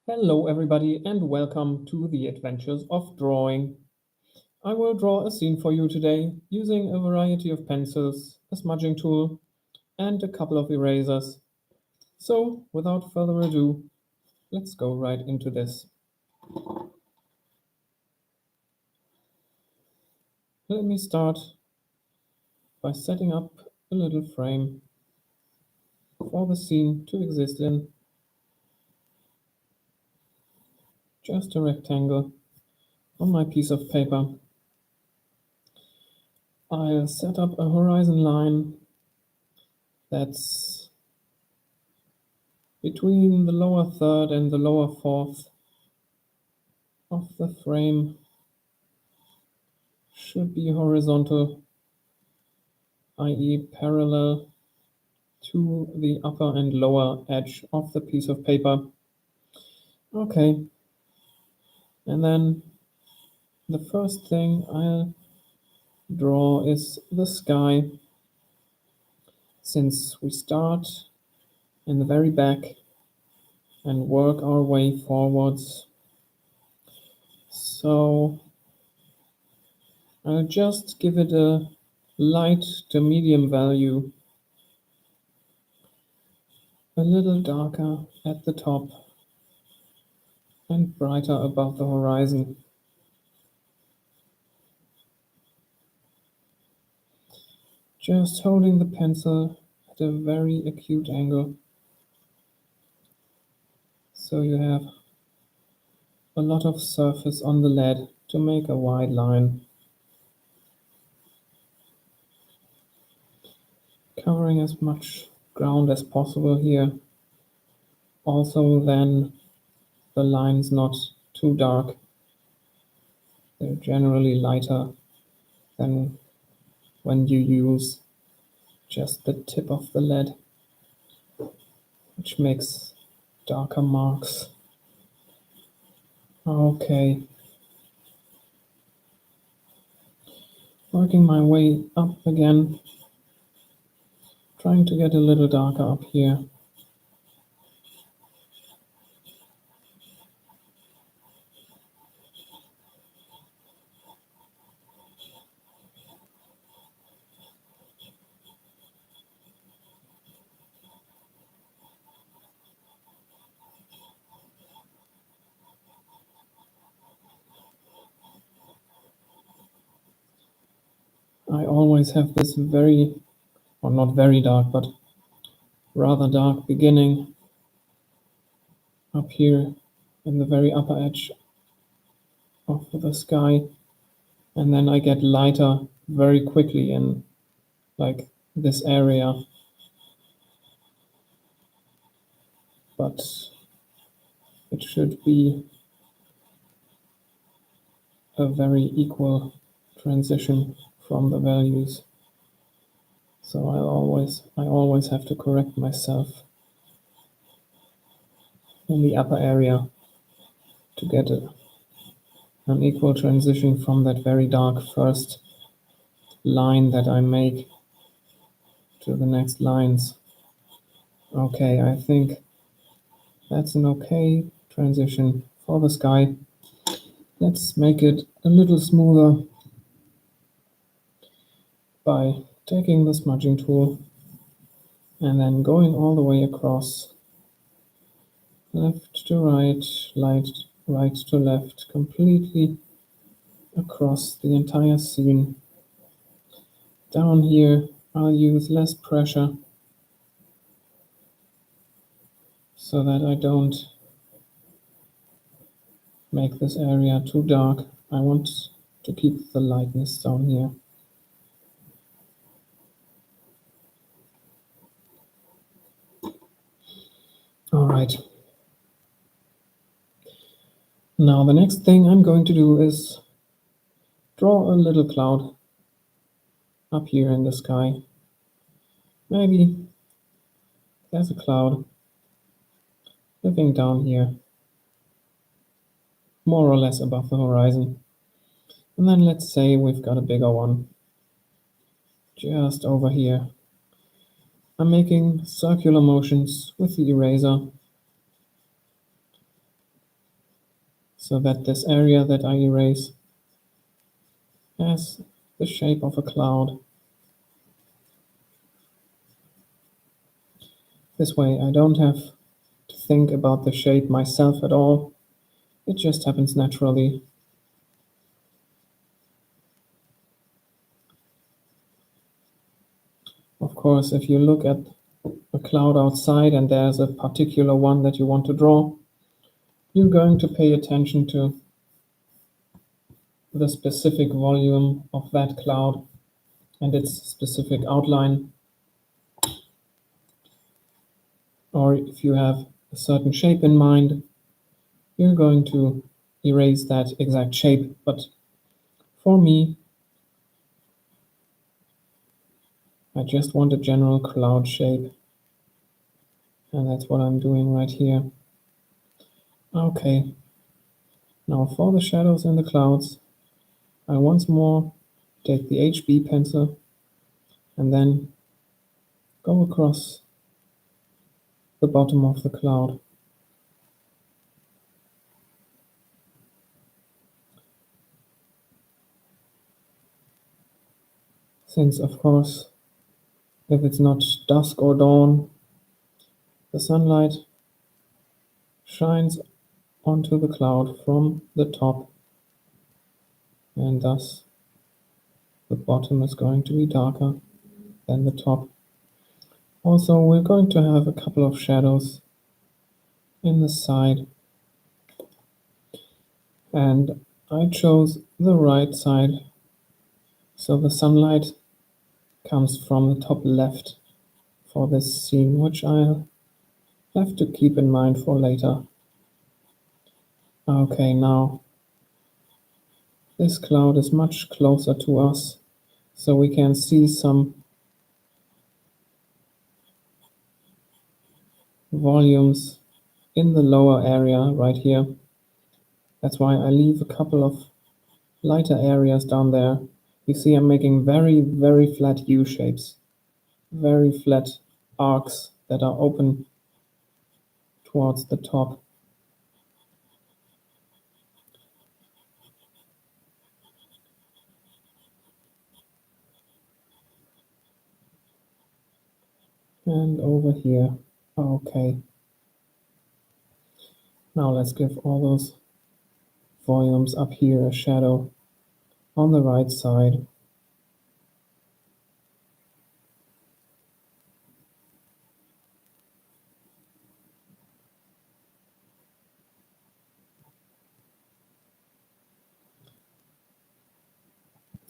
Hello everybody and welcome to the Adventures of Drawing. I will draw a scene for you today using a variety of pencils, a smudging tool and a couple of erasers. So without further ado, let's go right into this. Let me start by setting up a little frame for the scene to exist in. Just a rectangle on my piece of paper. I'll set up a horizon line that's between the lower third and the lower fourth of the frame. Should be horizontal, i.e. parallel to the upper and lower edge of the piece of paper. Okay, and then the first thing I'll draw is the sky, since we start in the very back and work our way forwards. So I'll just give it a light to medium value, a little darker at the top and brighter above the horizon. Just holding the pencil at a very acute angle, so you have a lot of surface on the lead to make a wide line, covering as much ground as possible here. Also then the line's not too dark. They're generally lighter than when you use just the tip of the lead, which makes darker marks. Okay. Working my way up again, trying to get a little darker up here. I always have this very, or not very dark, but rather dark beginning up here in the very upper edge of the sky, and then I get lighter very quickly in like this area, but it should be a very equal transition from the values. So I always have to correct myself in the upper area to get an equal transition from that very dark first line that I make to the next lines. Okay, I think that's an okay transition for the sky. Let's make it a little smoother by taking the smudging tool and then going all the way across, left to right, right to left, completely across the entire scene. Down here, I'll use less pressure so that I don't make this area too dark. I want to keep the lightness down here. All right. Now the next thing I'm going to do is draw a little cloud up here in the sky. Maybe there's a cloud living down here, more or less above the horizon. And then let's say we've got a bigger one just over here. I'm making circular motions with the eraser, so that this area that I erase has the shape of a cloud. This way I don't have to think about the shape myself at all. It just happens naturally. Of course, if you look at a cloud outside and there's a particular one that you want to draw, you're going to pay attention to the specific volume of that cloud and its specific outline. Or if you have a certain shape in mind, you're going to erase that exact shape. But for me, I just want a general cloud shape. And that's what I'm doing right here. Okay, now for the shadows in the clouds, I once more take the HB pencil and then go across the bottom of the cloud. Since, of course, if it's not dusk or dawn, the sunlight shines onto the cloud from the top, and thus the bottom is going to be darker than the top. Also, we're going to have a couple of shadows in the side, and I chose the right side, so the sunlight comes from the top left for this scene, which I'll have to keep in mind for later. Okay, now this cloud is much closer to us, so we can see some volumes in the lower area right here. That's why I leave a couple of lighter areas down there. You see I'm making very, very flat U shapes, very flat arcs that are open towards the top. And over here. Okay. Now let's give all those volumes up here a shadow on the right side.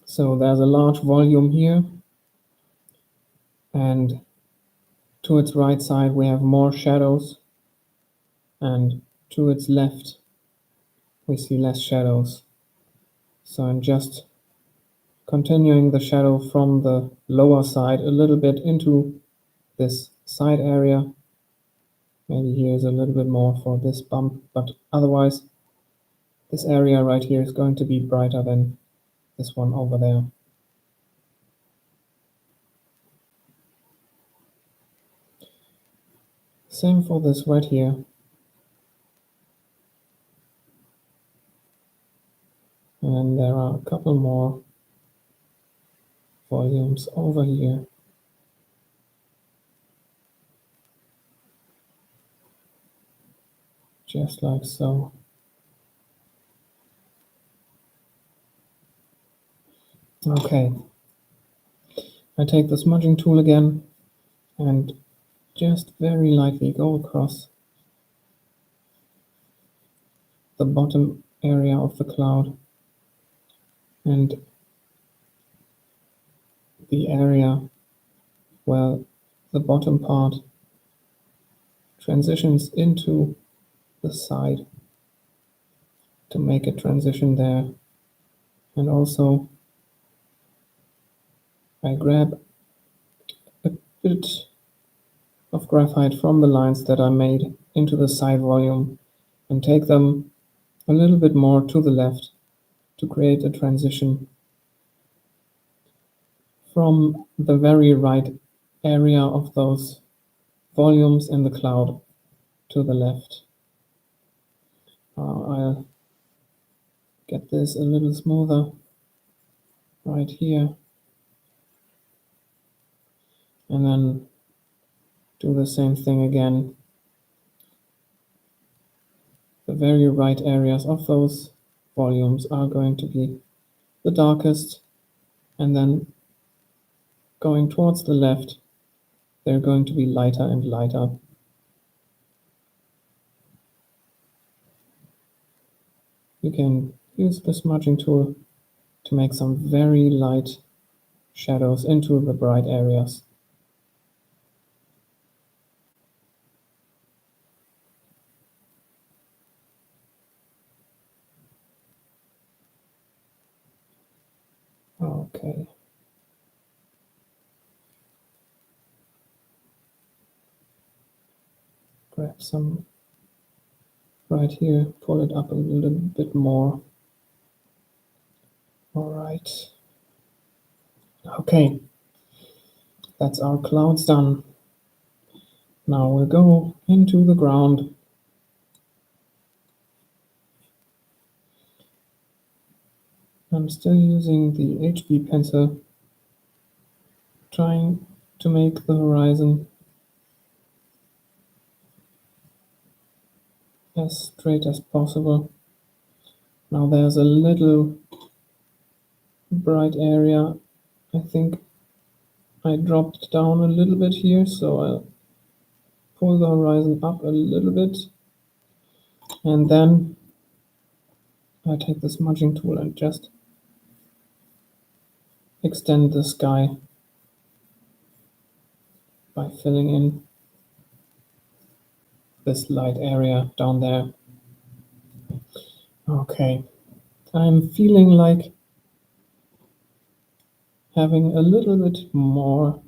So there's a large volume here, and to its right side we have more shadows, and to its left we see less shadows. So I'm just continuing the shadow from the lower side a little bit into this side area. Maybe here's a little bit more for this bump, but otherwise this area right here is going to be brighter than this one over there. Same for this right here. And there are a couple more volumes over here. Just like so. Okay. I take the smudging tool again and just very lightly go across the bottom area of the cloud and the area where the bottom part transitions into the side to make a transition there. And also I grab a bit of graphite from the lines that I made into the side volume and take them a little bit more to the left to create a transition from the very right area of those volumes in the cloud to the left. I'll get this a little smoother right here, and then do the same thing again. The very right areas of those volumes are going to be the darkest, and then going towards the left, they're going to be lighter and lighter. You can use the smudging tool to make some very light shadows into the bright areas. Okay. Grab some right here, pull it up a little bit more. All right. Okay. That's our clouds done. Now we'll go into the ground. I'm still using the HB pencil, trying to make the horizon as straight as possible. Now there's a little bright area. I think I dropped down a little bit here, so I'll pull the horizon up a little bit, and then I take the smudging tool and just extend the sky by filling in this light area down there. Okay, I'm feeling like having a little bit more,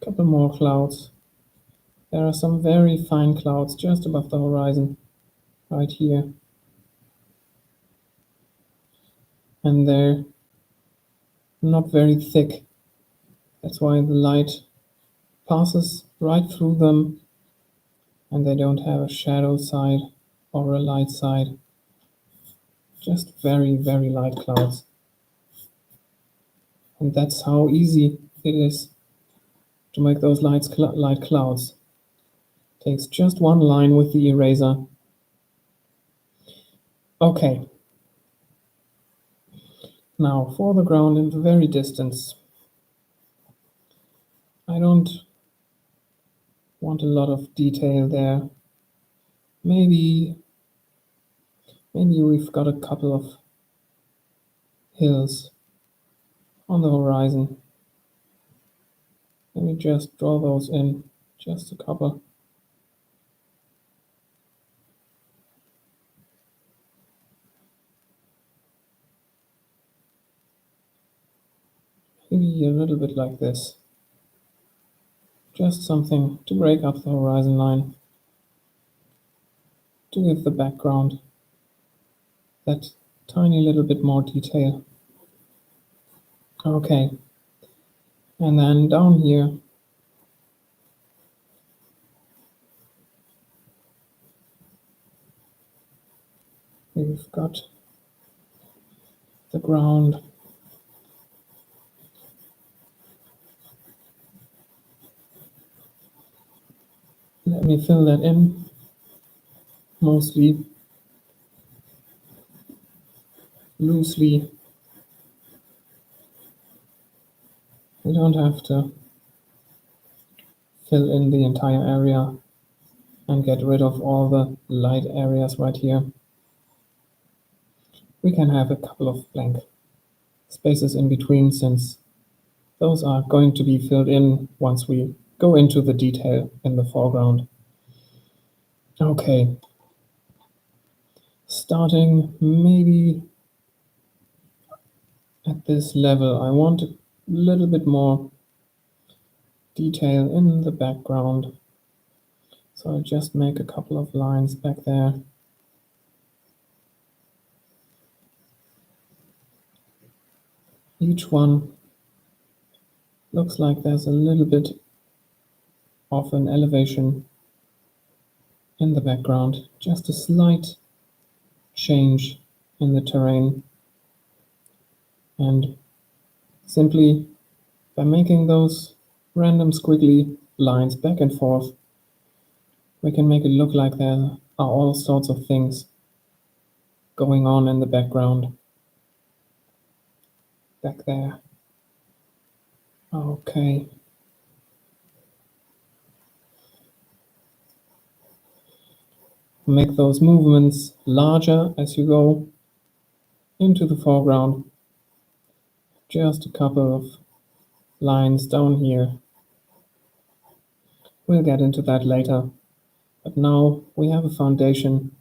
couple more clouds. There are some very fine clouds just above the horizon, right here. And they're not very thick. That's why the light passes right through them, and they don't have a shadow side or a light side. Just very, very light clouds. And that's how easy it is to make those light clouds. Takes just one line with the eraser. Okay. Now for the ground in the very distance. I don't want a lot of detail there. Maybe we've got a couple of hills on the horizon. Let me just draw those in, just a couple. Maybe a little bit like this. Just something to break up the horizon line, to give the background that tiny little bit more detail. Okay, and then down here, we've got the ground. Let me fill that in, mostly loosely. We don't have to fill in the entire area and get rid of all the light areas right here. We can have a couple of blank spaces in between, since those are going to be filled in once we go into the detail in the foreground. Okay, starting maybe at this level, I want a little bit more detail in the background. So I'll just make a couple of lines back there. Each one looks like there's a little bit of an elevation in the background, just a slight change in the terrain. And simply by making those random squiggly lines back and forth, we can make it look like there are all sorts of things going on in the background. Back there. Okay. Make those movements larger as you go into the foreground. Just a couple of lines down here. We'll get into that later. But now we have a foundation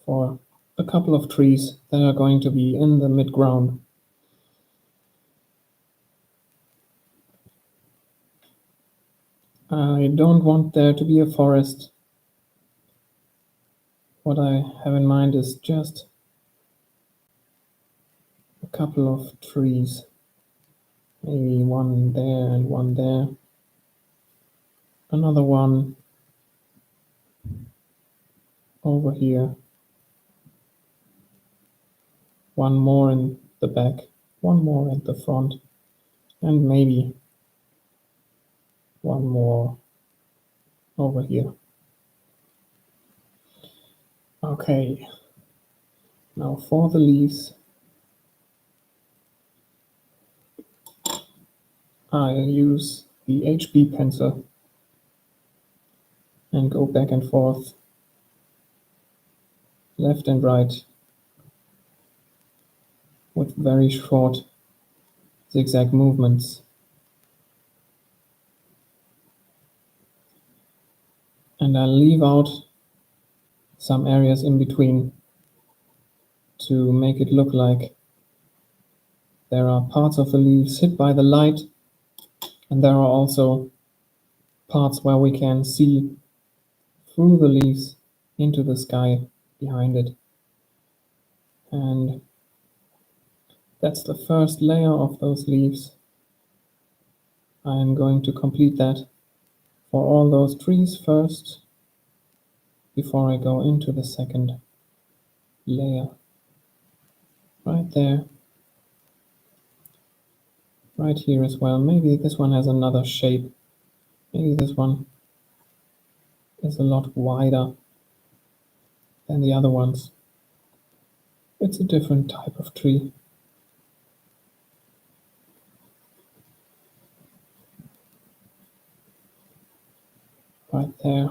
for a couple of trees that are going to be in the midground. I don't want there to be a forest. What I have in mind is just a couple of trees. Maybe one there and one there. Another one over here. One more in the back, one more at the front, and maybe one more over here. Okay, now for the leaves, I'll use the HB pencil and go back and forth, left and right, with very short zigzag movements. And I'll leave out some areas in between to make it look like there are parts of the leaves hit by the light, and there are also parts where we can see through the leaves into the sky behind it. And that's the first layer of those leaves. I am going to complete that for all those trees first, before I go into the second layer. Right there. Right here as well. Maybe this one has another shape. Maybe this one is a lot wider than the other ones. It's a different type of tree. Right there.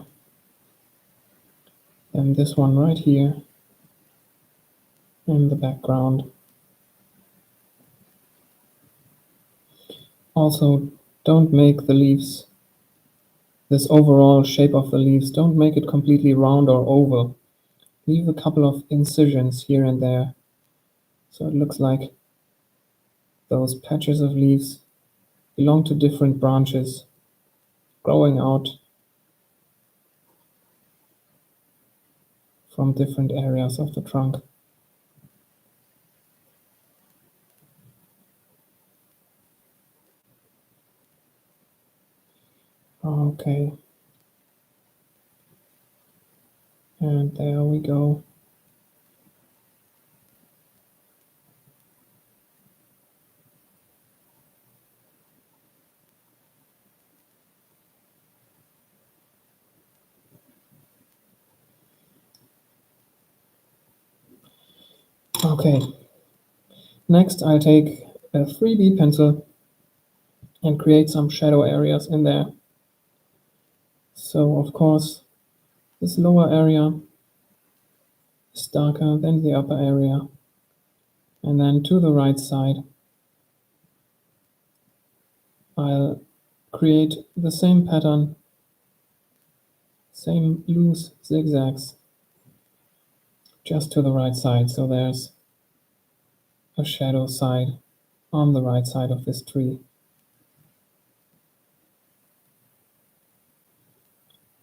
And this one right here in the background. Also, don't make the leaves, this overall shape of the leaves, don't make it completely round or oval. Leave a couple of incisions here and there, so it looks like those patches of leaves belong to different branches growing out from different areas of the trunk. Okay. And there we go. Okay. Next, I'll take a 3B pencil and create some shadow areas in there. So, of course, this lower area is darker than the upper area. And then to the right side, I'll create the same pattern, same loose zigzags, just to the right side. So there's a shadow side on the right side of this tree.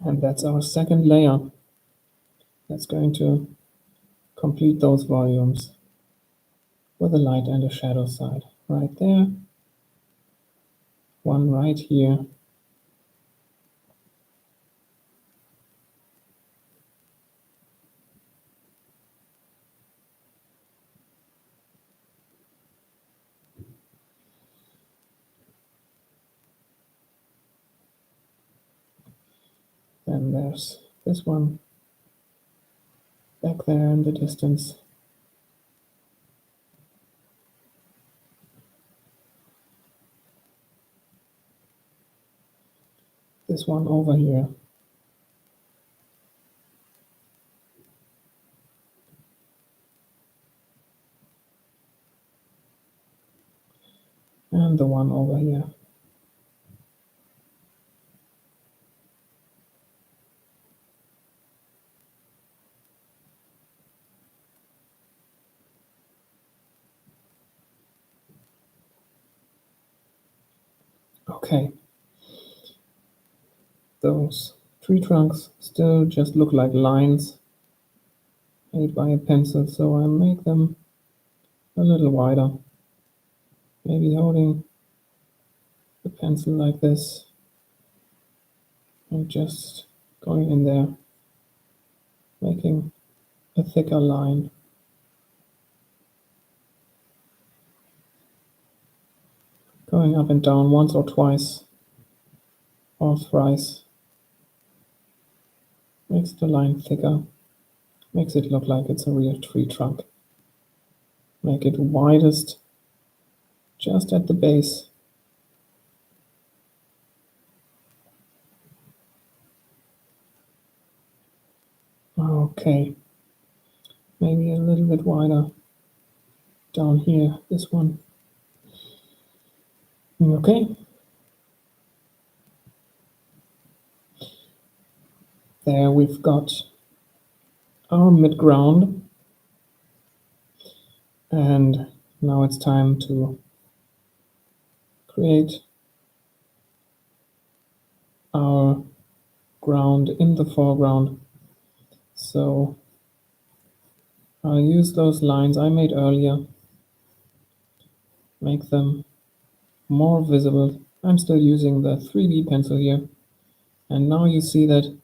And that's our second layer. That's going to complete those volumes with a light and a shadow side. Right there. One right here. Then there's this one back there in the distance. This one over here. And the one over here. Okay. Those tree trunks still just look like lines made by a pencil, so I make them a little wider. Maybe holding the pencil like this and just going in there, making a thicker line. Going up and down once or twice or thrice makes the line thicker, makes it look like it's a real tree trunk. Make it widest just at the base. Okay, maybe a little bit wider down here, this one. Okay. There we've got our midground, and now it's time to create our ground in the foreground. So I'll use those lines I made earlier, make them more visible. I'm still using the 3B pencil here, and now you see that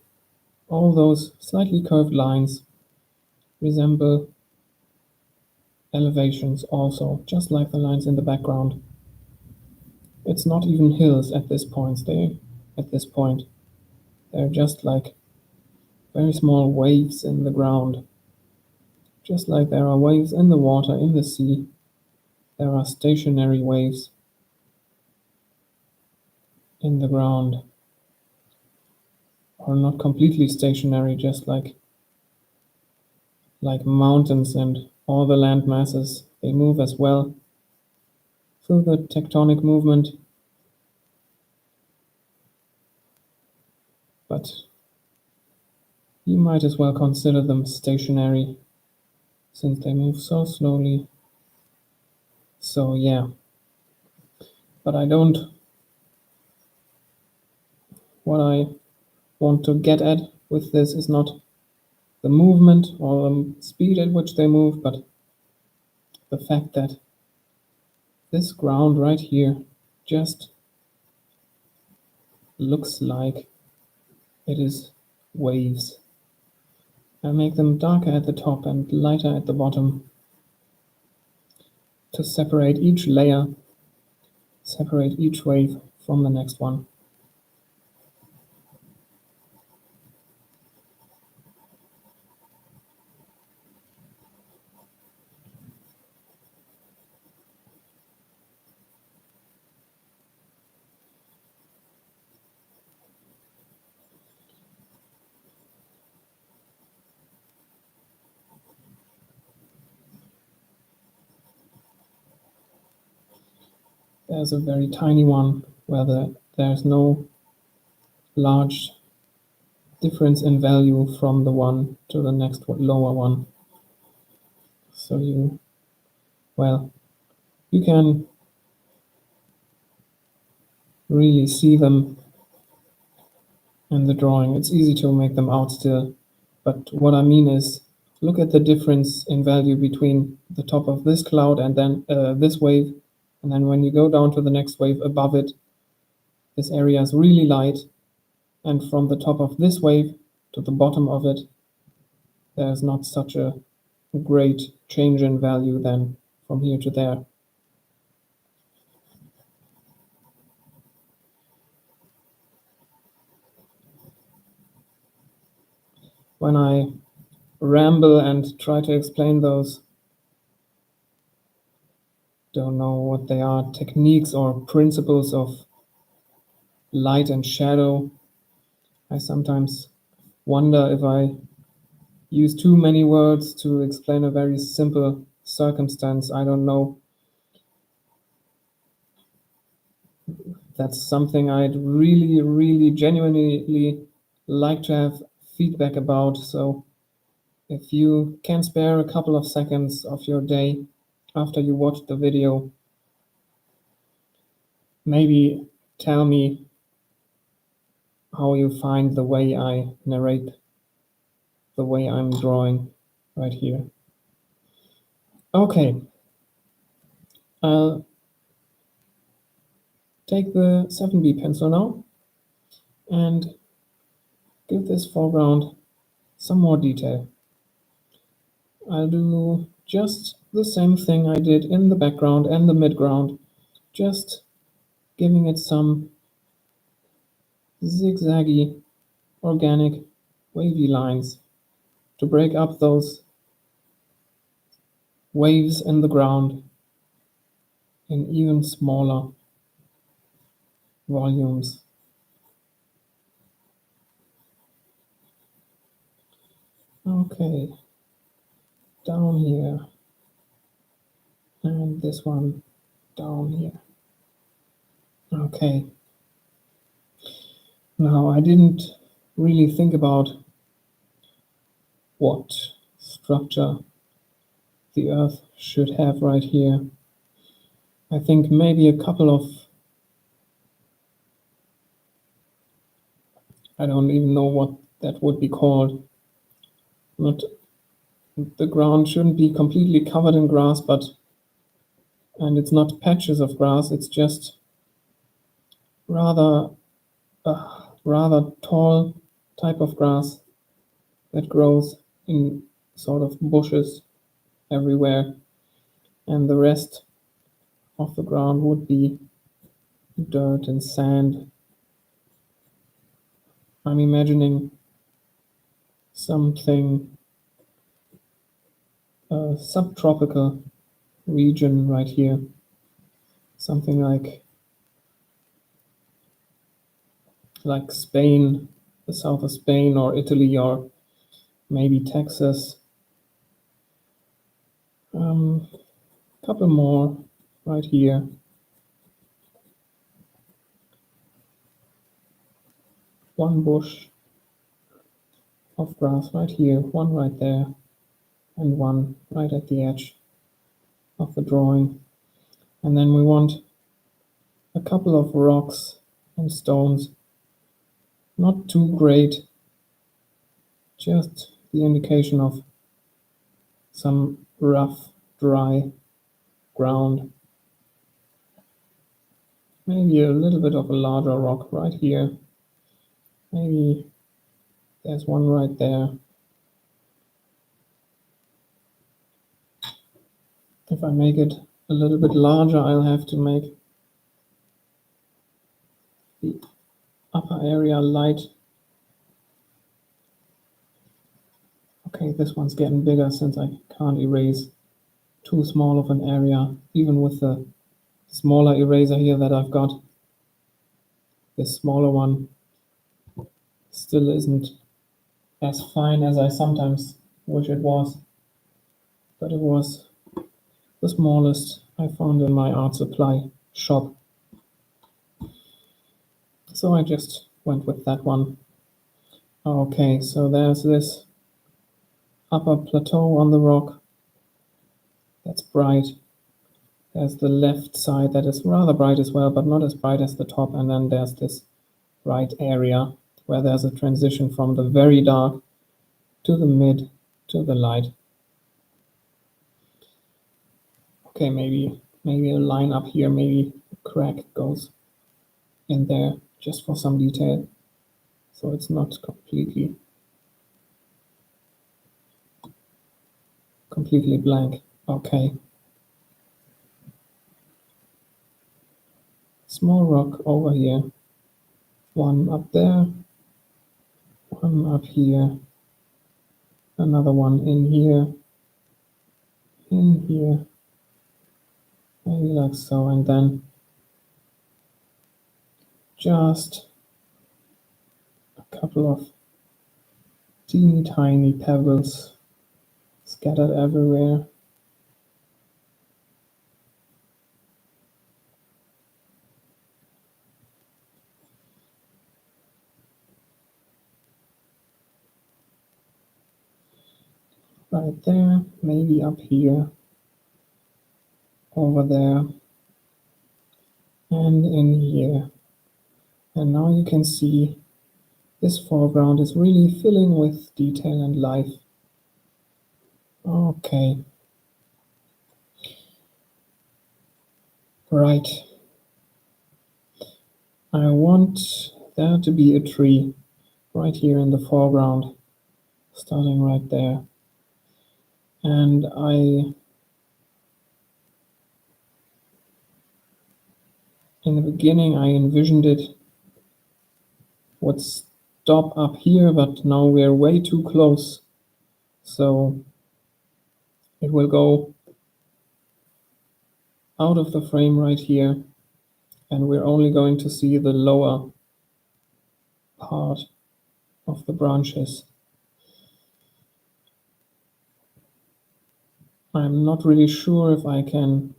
all those slightly curved lines resemble elevations also, just like the lines in the background. It's not even hills at this point. They're just like very small waves in the ground. Just like there are waves in the water, in the sea, there are stationary waves in the ground. Or not completely stationary, just like mountains and all the land masses. They move as well through the tectonic movement. But you might as well consider them stationary since they move so slowly. So yeah, but what I want to get at with this is not the movement or the speed at which they move, but the fact that this ground right here just looks like it is waves. I make them darker at the top and lighter at the bottom to separate each layer, separate each wave from the next one. There's a very tiny one where there's no large difference in value from the one to the next lower one. So you can really see them in the drawing. It's easy to make them out still. But what I mean is, look at the difference in value between the top of this cloud and then this wave. And then when you go down to the next wave above it, this area is really light. And from the top of this wave to the bottom of it, there's not such a great change in value then from here to there. when I ramble and try to explain those, don't know what they are, techniques or principles of light and shadow. I sometimes wonder if I use too many words to explain a very simple circumstance. I don't know. That's something I'd really, really genuinely like to have feedback about. So if you can spare a couple of seconds of your day after you watch the video, maybe tell me how you find the way I narrate, the way I'm drawing right here. Okay, I'll take the 7B pencil now and give this foreground some more detail. I'll do just the same thing I did in the background and the midground, just giving it some zigzaggy, organic, wavy lines to break up those waves in the ground in even smaller volumes. Okay, down here, and this one down here. Okay. Now, I didn't really think about what structure the Earth should have right here. I think maybe a couple of, I don't even know what that would be called. Not, the ground shouldn't be completely covered in grass, and it's not patches of grass, it's just rather rather tall type of grass that grows in sort of bushes everywhere, and the rest of the ground would be dirt and sand. I'm imagining something, a subtropical region right here, something like Spain, the south of Spain, or Italy, or maybe Texas. Couple more right here. One bush of grass right here, one right there, and one right at the edge of the drawing. And then we want a couple of rocks and stones, not too great, just the indication of some rough, dry ground. Maybe a little bit of a larger rock right here. Maybe there's one right there. If I make it a little bit larger, I'll have to make the upper area light. Okay, this one's getting bigger since I can't erase too small of an area, even with the smaller eraser here that I've got. This smaller one still isn't as fine as I sometimes wish it was, but it was the smallest I found in my art supply shop. So I just went with that one. Okay, so there's this upper plateau on the rock. That's bright. There's the left side that is rather bright as well, but not as bright as the top. And then there's this right area where there's a transition from the very dark to the mid to the light. Okay, maybe a line up here, maybe a crack goes in there just for some detail, so it's not completely blank. Okay. Small rock over here. One up there. One up here. another one in here, maybe like so, and then just a couple of teeny tiny pebbles scattered everywhere. Right there, maybe up here, over there, and in here. And now you can see this foreground is really filling with detail and life. Okay. Right. I want there to be a tree right here in the foreground, starting right there. And in the beginning, I envisioned it would stop up here, but now we're way too close. So it will go out of the frame right here, and we're only going to see the lower part of the branches. I'm not really sure if I can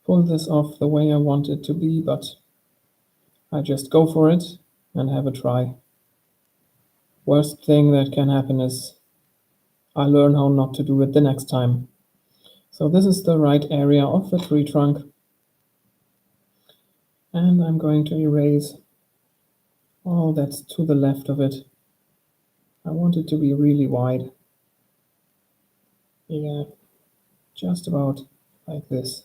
pull this off the way I want it to be, but I just go for it and have a try. Worst thing that can happen is I learn how not to do it the next time. So this is the right area of the tree trunk. And I'm going to erase all that's to the left of it. I want it to be really wide. Yeah, just about like this.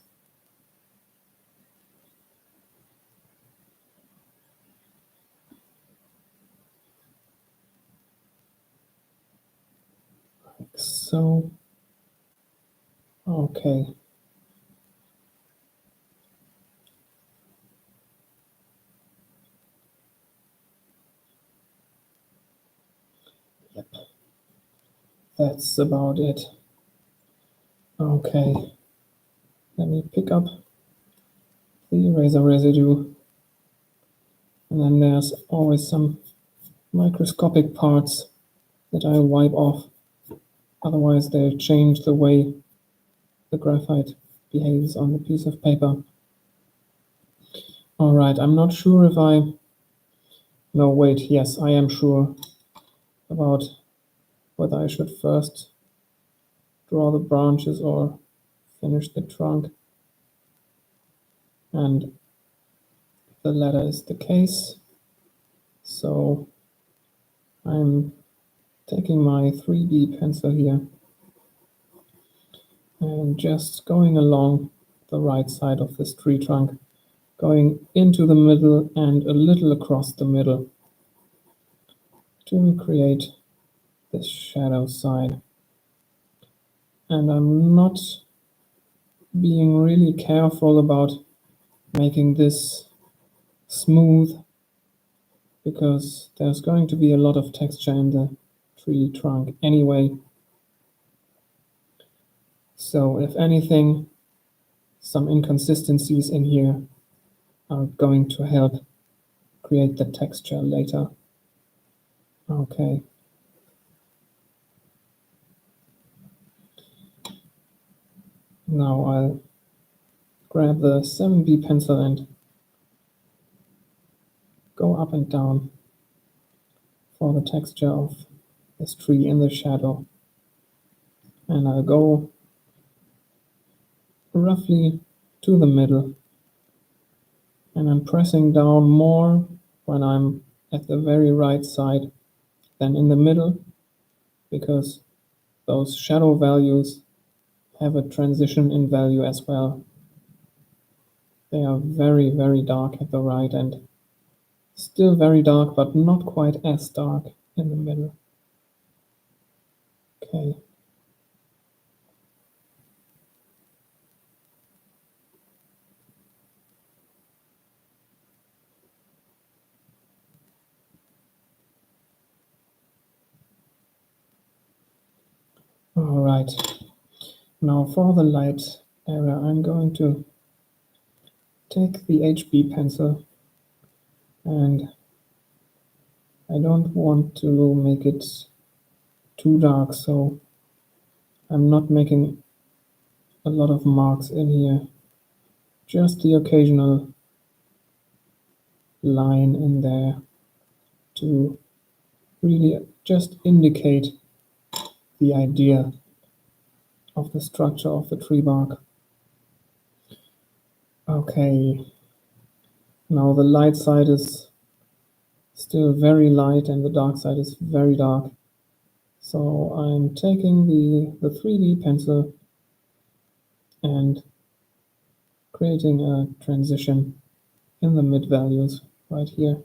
Like so. Okay. Yep. That's about it. Okay. Let me pick up the eraser residue. And then there's always some microscopic parts that I wipe off. Otherwise they'll change the way the graphite behaves on the piece of paper. Alright, I'm not sure if no, wait, yes, I am sure about whether I should first draw the branches or finish the trunk. And the latter is the case. So I'm taking my 3B pencil here and just going along the right side of this tree trunk, going into the middle and a little across the middle to create this shadow side. And I'm not being really careful about making this smooth because there's going to be a lot of texture in the tree trunk anyway. So if anything, some inconsistencies in here are going to help create the texture later. Okay. Now I'll grab the 7B pencil and go up and down for the texture of this tree in the shadow. And I'll go roughly to the middle. And I'm pressing down more when I'm at the very right side than in the middle, because those shadow values have a transition in value as well. They are very, very dark at the right and still very dark, but not quite as dark in the middle. Okay. All right. Now for the light area, I'm going to take the HB pencil, and I don't want to make it too dark, so I'm not making a lot of marks in here, just the occasional line in there to really just indicate the idea of the structure of the tree bark. Okay, now the light side is still very light and the dark side is very dark. So I'm taking the 3B pencil and creating a transition in the mid values right here.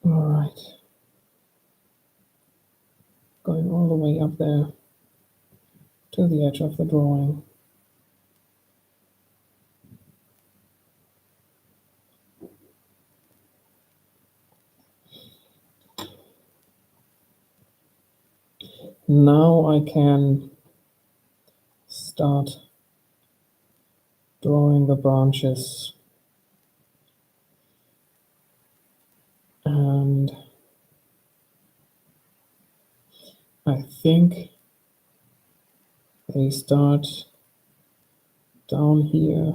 All right, going all the way up there to the edge of the drawing. Now I can start drawing the branches, and I think they start down here.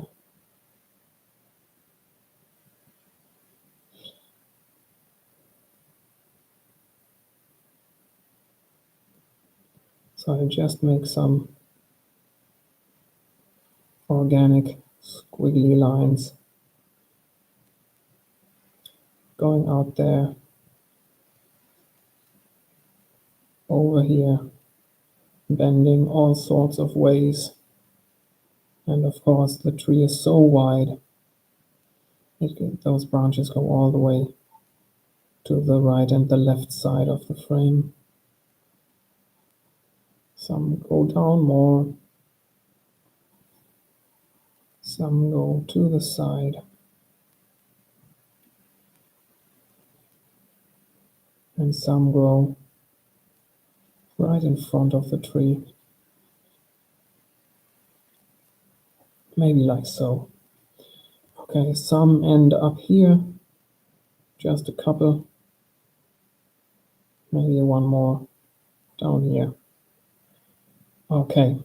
So I just make some organic squiggly lines going out there, over here, bending all sorts of ways. And of course, the tree is so wide, those branches go all the way to the right and the left side of the frame. Some go down more, some go to the side. And some grow right in front of the tree. Maybe like so. Okay, some end up here, just a couple. Maybe one more down here. Okay.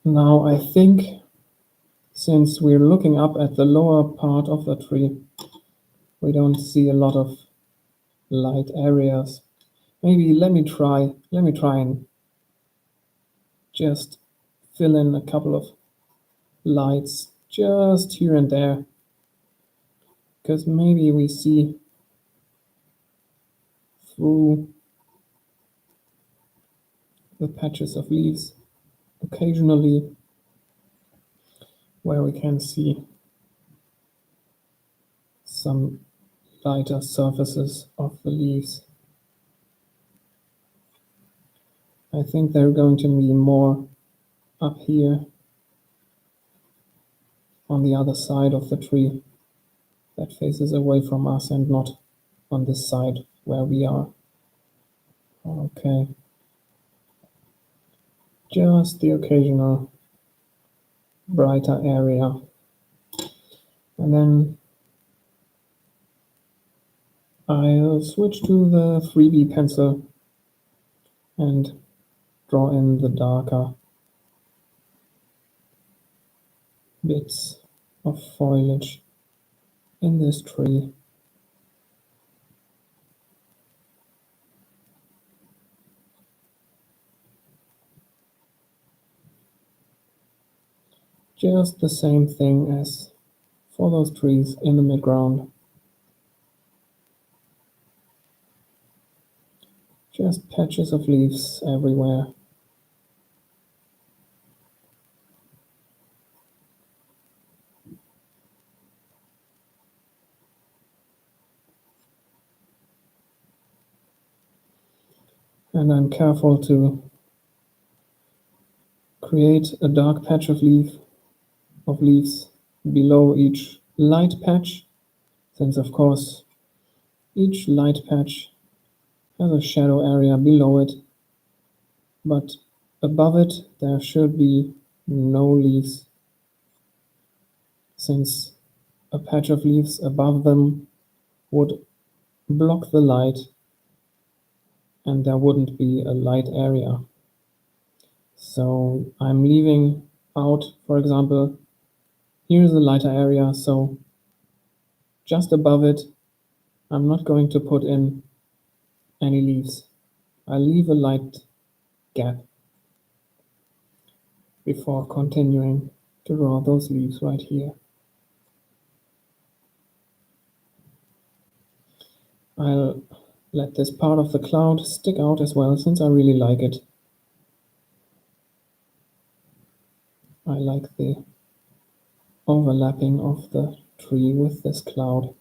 Now I think since we're looking up at the lower part of the tree, we don't see a lot of light areas. Maybe let me try and just fill in a couple of lights just here and there, because maybe we see through the patches of leaves occasionally, where we can see some lighter surfaces of the leaves. I think they're going to be more up here on the other side of the tree that faces away from us and not on this side where we are. Okay. Just the occasional brighter area. And then I'll switch to the 3B pencil and draw in the darker bits of foliage in this tree. Just the same thing as for those trees in the midground. Just patches of leaves everywhere. And I'm careful to create a dark patch of leaves below each light patch, since of course each light patch has a shadow area below it, but above it there should be no leaves, since a patch of leaves above them would block the light and there wouldn't be a light area. So I'm leaving out, for example, here's the lighter area, so just above it I'm not going to put in any leaves. I'll leave a light gap before continuing to draw those leaves right here. I'll let this part of the cloud stick out as well, since I really like it. I like the overlapping of the tree with this cloud.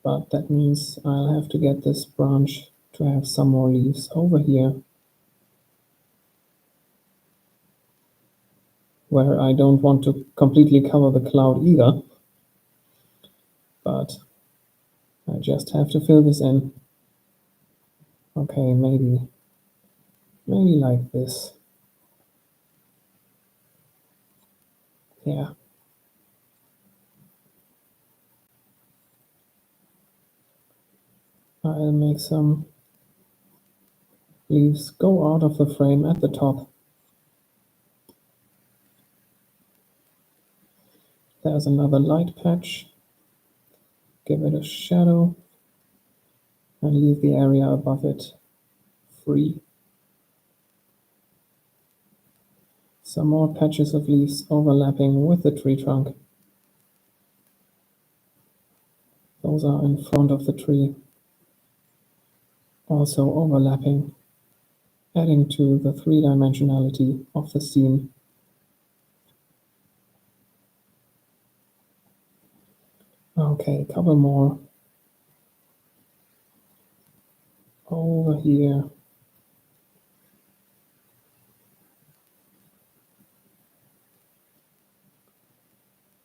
But that means I'll have to get this branch to have some more leaves over here, where I don't want to completely cover the cloud either, but I just have to fill this in. Okay, maybe like this. Yeah. I'll make some leaves go out of the frame at the top. There's another light patch. Give it a shadow and leave the area above it free. Some more patches of leaves overlapping with the tree trunk. Those are in front of the tree, also overlapping, adding to the three-dimensionality of the scene. Okay, a couple more over here.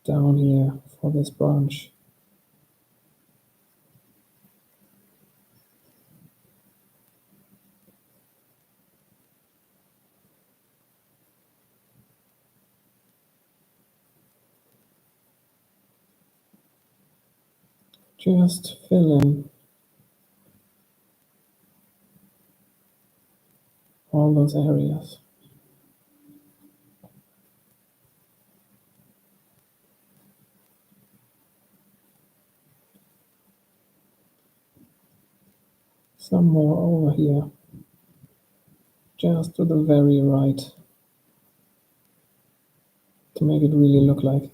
Down here for this branch. Just fill in all those areas. Some more over here, just to the very right, to make it really look like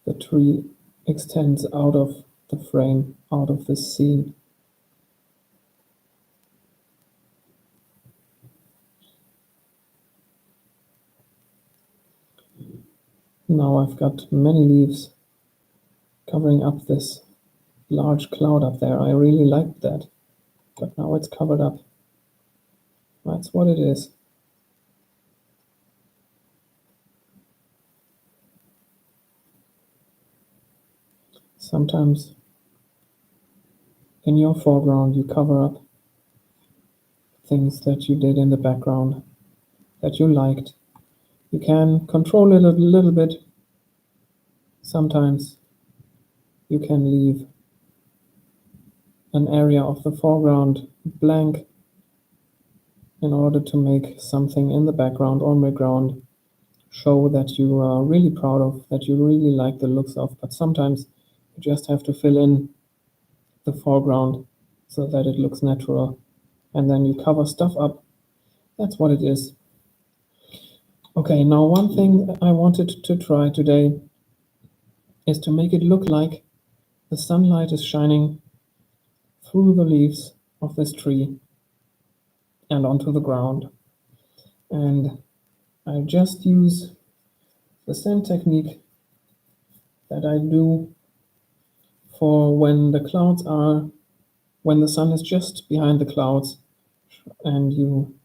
the tree extends out of the frame, out of this scene. Now I've got many leaves covering up this large cloud up there. I really liked that, but now it's covered up. That's what it is. Sometimes in your foreground you cover up things that you did in the background that you liked. You can control it a little bit. Sometimes you can leave an area of the foreground blank in order to make something in the background or midground show that you are really proud of, that you really like the looks of. But sometimes you just have to fill in the foreground so that it looks natural, and then you cover stuff up. That's what it is. Okay, now one thing I wanted to try today is to make it look like the sunlight is shining through the leaves of this tree and onto the ground. And I just use the same technique that I do for when the sun is just behind the clouds and you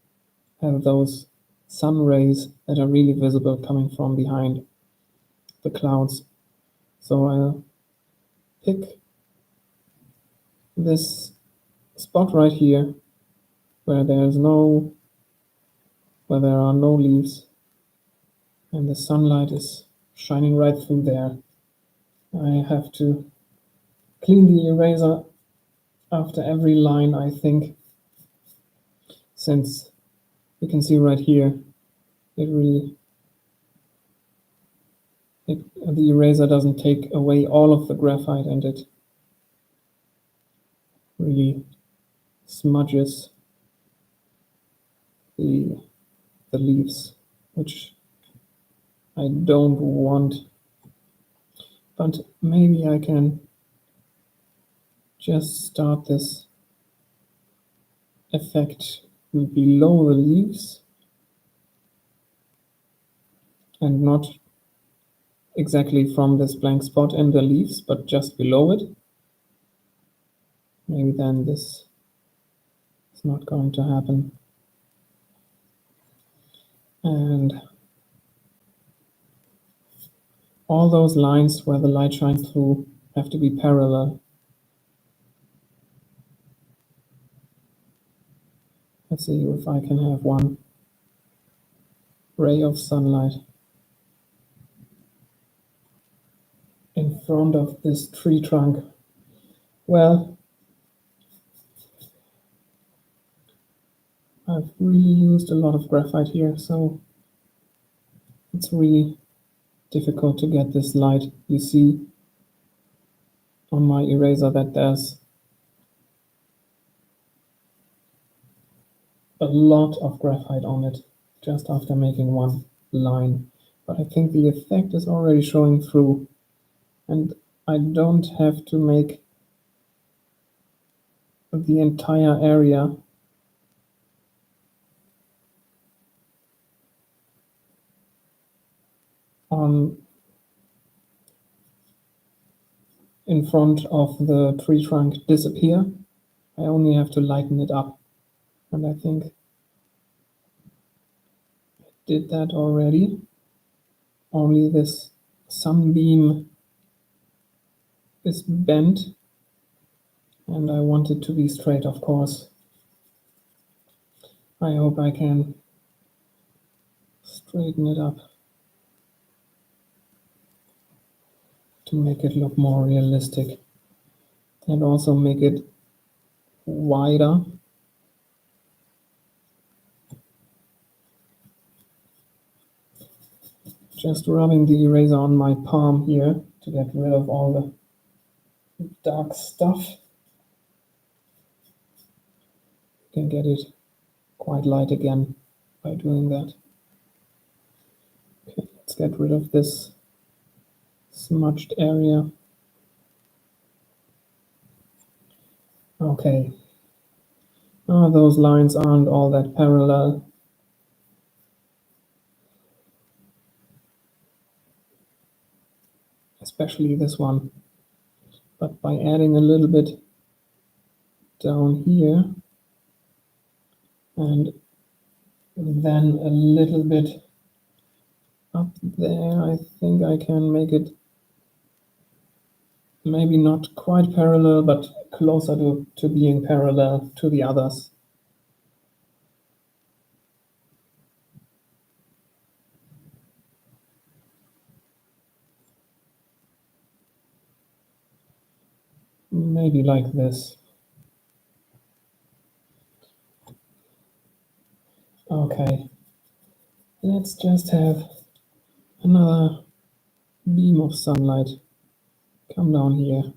have those sun rays that are really visible coming from behind the clouds. So I'll pick this spot right here where there are no leaves and the sunlight is shining right through there. I have to clean the eraser after every line, I think, since you can see right here, the eraser doesn't take away all of the graphite and it really smudges the leaves, which I don't want. But maybe I can just start this effect below the leaves and not exactly from this blank spot in the leaves, but just below it. Maybe then this is not going to happen. And all those lines where the light shines through have to be parallel. Let's see if I can have one ray of sunlight in front of this tree trunk. Well, I've really used a lot of graphite here, so it's really difficult to get this light. You see on my eraser that there's a lot of graphite on it just after making one line. But I think the effect is already showing through, and I don't have to make the entire area in front of the tree trunk disappear. I only have to lighten it up, and I think I did that already. Only this sunbeam is bent, and I want it to be straight, of course. I hope I can straighten it up to make it look more realistic and also make it wider. Just rubbing the eraser on my palm here to get rid of all the dark stuff. You can get it quite light again by doing that. Okay, let's get rid of this smudged area. Okay. Those lines aren't all that parallel. Especially this one. But by adding a little bit down here and then a little bit up there, I think I can make it maybe not quite parallel, but closer to being parallel to the others. Maybe like this. Okay, let's just have another beam of sunlight come down here.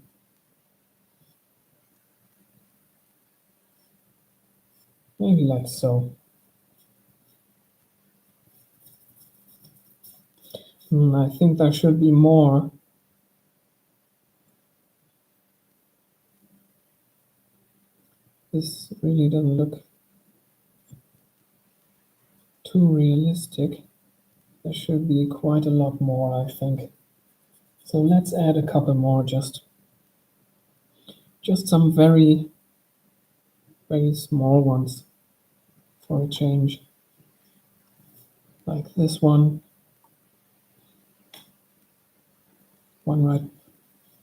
Maybe like so. I think there should be more. This really doesn't look too realistic. There should be quite a lot more, I think. So let's add a couple more, just some very, very small ones for a change. Like this one right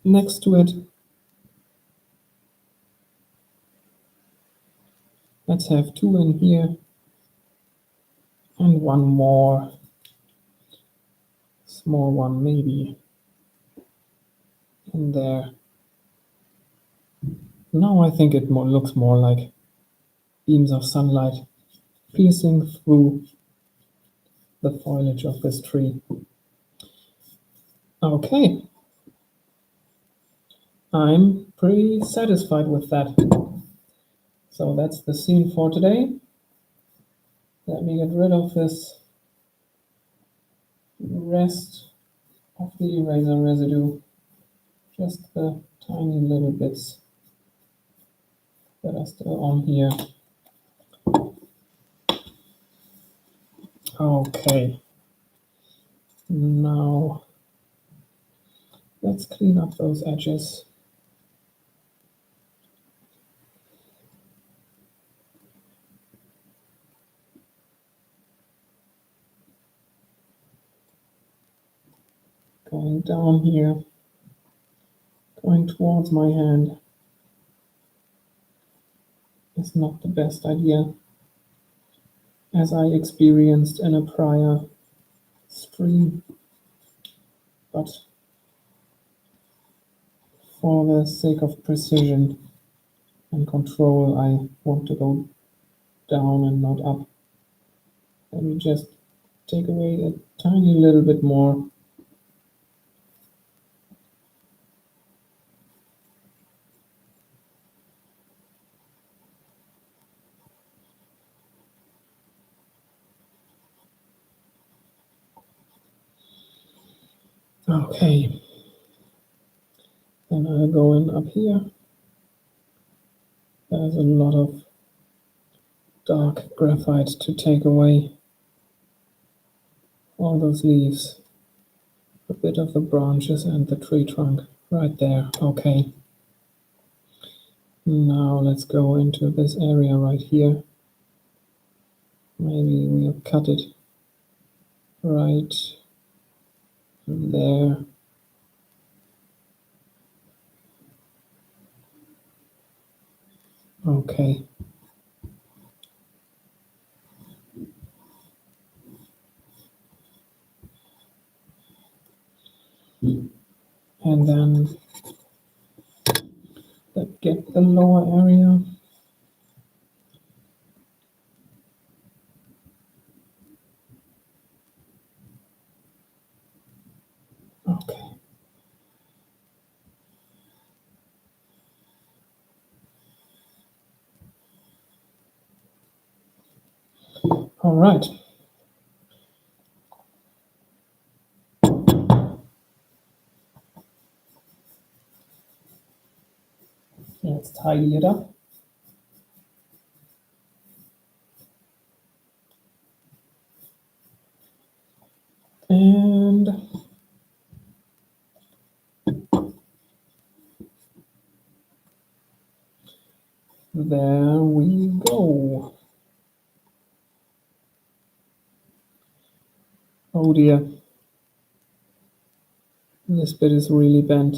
next to it. Let's have two in here and one more small one maybe in there. Now I think it looks more like beams of sunlight piercing through the foliage of this tree. Okay, I'm pretty satisfied with that. So that's the scene for today. Let me get rid of this rest of the eraser residue, just the tiny little bits that are still on here. Okay, now let's clean up those edges. Going down here, going towards my hand is not the best idea, as I experienced in a prior stream, but for the sake of precision and control, I want to go down and not up. Let me just take away a tiny little bit more. Okay, then I'll go in up here. There's a lot of dark graphite to take away. All those leaves, a bit of the branches and the tree trunk right there. Okay. Now let's go into this area right here. Maybe we'll cut it right there. Okay. And then let's get the lower area. Okay. All right. Let's tidy it up. And there we go. Oh dear. This bit is really bent.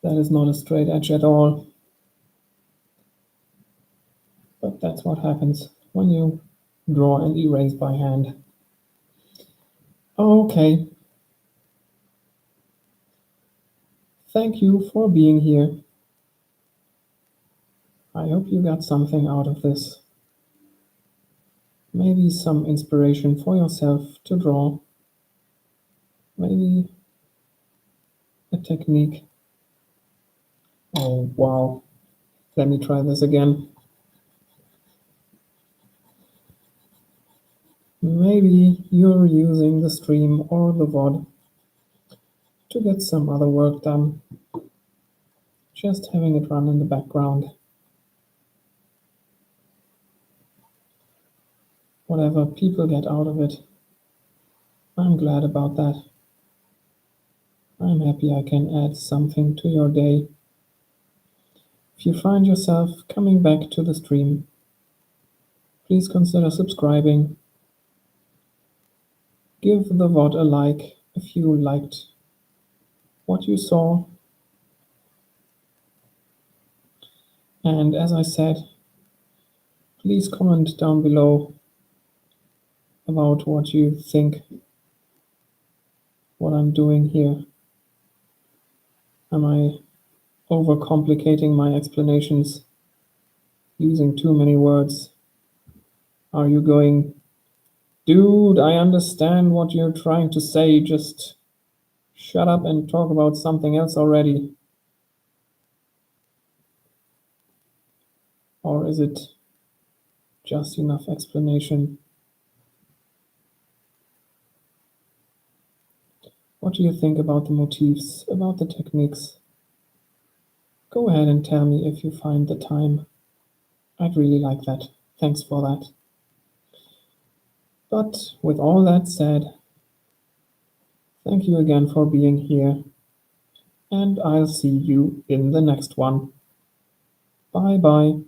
That is not a straight edge at all. But that's what happens when you draw and erase by hand. Okay. Thank you for being here. I hope you got something out of this. Maybe some inspiration for yourself to draw. Maybe a technique. Oh, wow. Let me try this again. Maybe you're using the stream or the VOD to get some other work done. Just having it run in the background. Whatever people get out of it, I'm glad about that. I'm happy I can add something to your day. If you find yourself coming back to the stream, please consider subscribing. Give the VOD a like if you liked what you saw. And as I said, please comment down below about what you think, what I'm doing here. Am I overcomplicating my explanations, using too many words? Are you going, dude, I understand what you're trying to say, just shut up and talk about something else already? Or is it just enough explanation? What do you think about the motifs, about the techniques? Go ahead and tell me if you find the time. I'd really like that. Thanks for that. But with all that said, thank you again for being here, and I'll see you in the next one. Bye bye.